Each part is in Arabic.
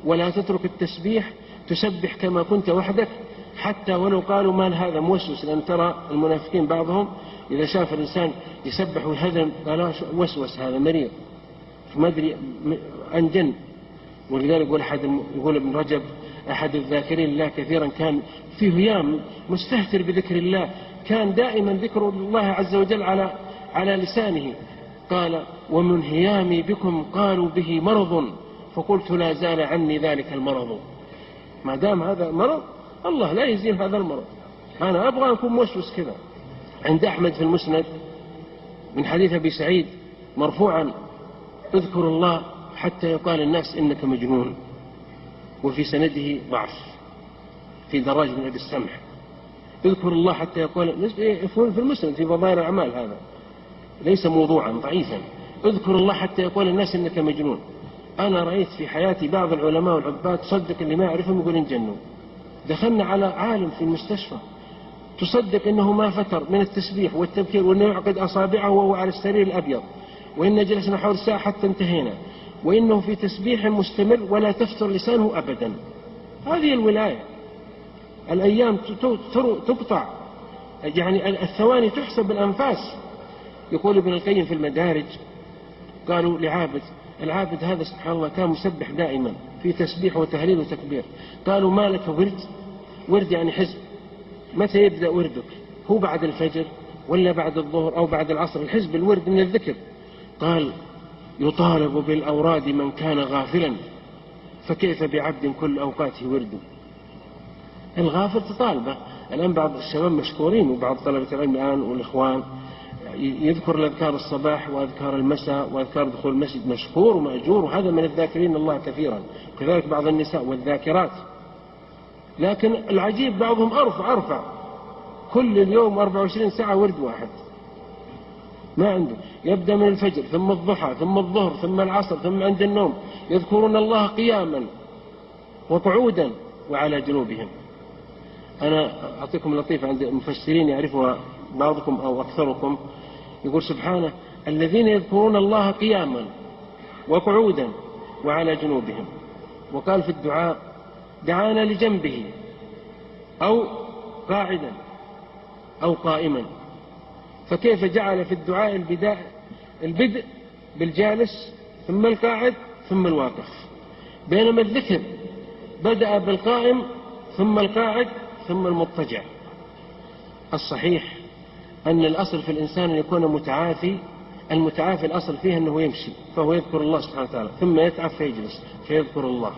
ولا تترك التسبيح، تسبح كما كنت وحدك، حتى ولو قالوا ما هذا موسوس. لأن ترى المنافقين بعضهم إذا شاف الإنسان يسبح ويهذن قالوا وسوس، هذا مريض ما أدري أنجن. ولذلك يقول ابن رجب أحد الذاكرين الله كثيرا كان فيه هيام مستهتر بذكر الله، كان دائما ذكر الله عز وجل على لسانه. قال ومن هيامي بكم قالوا به مرض فقلت لا زال عني ذلك المرض. ما دام هذا مرض الله لا يزيل هذا المرض، أنا أبغى أكون موسوس كذا. عند أحمد في المسند من حديث أبي سعيد مرفوعا اذكر الله حتى يقال الناس إنك مجنون، وفي سنده ضعف في دراج بن أبي السمح. اذكر الله حتى يقال في المسند في فضائل الأعمال، هذا ليس موضوعا ضعيفا. اذكر الله حتى يقول الناس إنك مجنون. أنا رأيت في حياتي بعض العلماء والعباد تصدق اللي ما يعرفهم يقول انجنوا. دخلنا على عالم في المستشفى تصدق إنه ما فتر من التسبيح والتبكير، وإنه يعقد أصابعه وهو على السرير الأبيض، وإن جلسنا حول ساعة حتى انتهينا، وإنه في تسبيح مستمر ولا تفتر لسانه أبدا. هذه الولاية. الأيام تقطع، يعني الثواني تحسب بالأنفاس. يقول ابن القيم في المدارج قالوا لعابد، العابد هذا سبحان الله كان مسبح دائما في تسبيح وتهليل وتكبير. قالوا ما لك ورد يعني حزب، متى يبدأ وردك؟ هو بعد الفجر ولا بعد الظهر أو بعد العصر؟ الحزب الورد من الذكر. قال يطالب بالأوراد من كان غافلا، فكيف بعبد كل أوقاته ورد. الغافل تطالبه. الآن بعض الشباب مشكورين وبعض طلبة العلم الآن والإخوان يذكر الأذكار الصباح وأذكار المساء وأذكار دخول المسجد، مشكور ومأجور، وهذا من الذاكرين الله كثيرا. كذلك بعض النساء والذاكرات. لكن العجيب بعضهم أرفع كل اليوم 24 ساعة ورد واحد ما عنده. يبدأ من الفجر ثم الضحى ثم الظهر ثم العصر ثم عند النوم يذكرون الله قياما وقعودا وعلى جنوبهم. أنا أعطيكم لطيفة عند المفسرين يعرفها بعضكم أو أكثركم. يقول سبحانه الذين يذكرون الله قياما وقعودا وعلى جنوبهم. وقال في الدعاء دعانا لجنبه أو قاعدا أو قائما. فكيف جعل في الدعاء البدء بالجالس ثم القاعد ثم الواقف، بينما الذكر بدأ بالقائم ثم القاعد ثم المضطجع. الصحيح أن الأصل في الإنسان أن يكون متعافي. المتعافي الأصل فيه أنه يمشي فهو يذكر الله سبحانه وتعالى، ثم يتعف فيجلس فيذكر الله،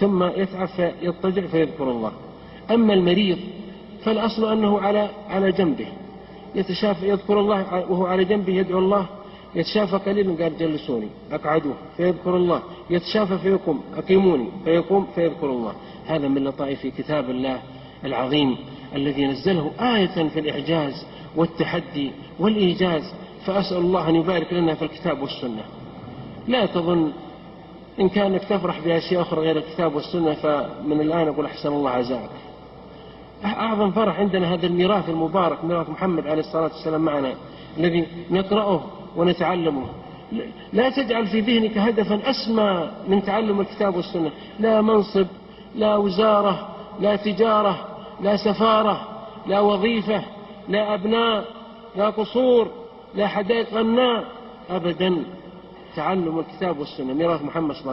ثم يتعف فيضطجع فيذكر الله. أما المريض فالأصل أنه على جنبه يتشافى يذكر الله، وهو على جنبه يدعو الله. يتشافى قليلا قال جلسوني أقعدوه فيذكر الله، يتشافى فيقوم أقيموني فيقوم فيذكر الله. هذا من لطائف كتاب الله العظيم الذي نزله آية في الإعجاز والتحدي والإيجاز. فأسأل الله أن يبارك لنا في الكتاب والسنة. لا تظن إن كانك تفرح بأشياء أخرى غير الكتاب والسنة فمن الآن أقول أحسن الله عزاك. أعظم فرح عندنا هذا الميراث المبارك، ميراث محمد عليه الصلاة والسلام معنا الذي نقرأه ونتعلمه. لا تجعل في ذهنك هدفا أسمى من تعلم الكتاب والسنة. لا منصب، لا وزارة، لا تجارة، لا سفارة، لا وظيفة، لا أبناء، لا قصور، لا حدائق غناء، أبدا. تعلم الكتاب والسنة ميراث محمد صلى الله عليه وسلم.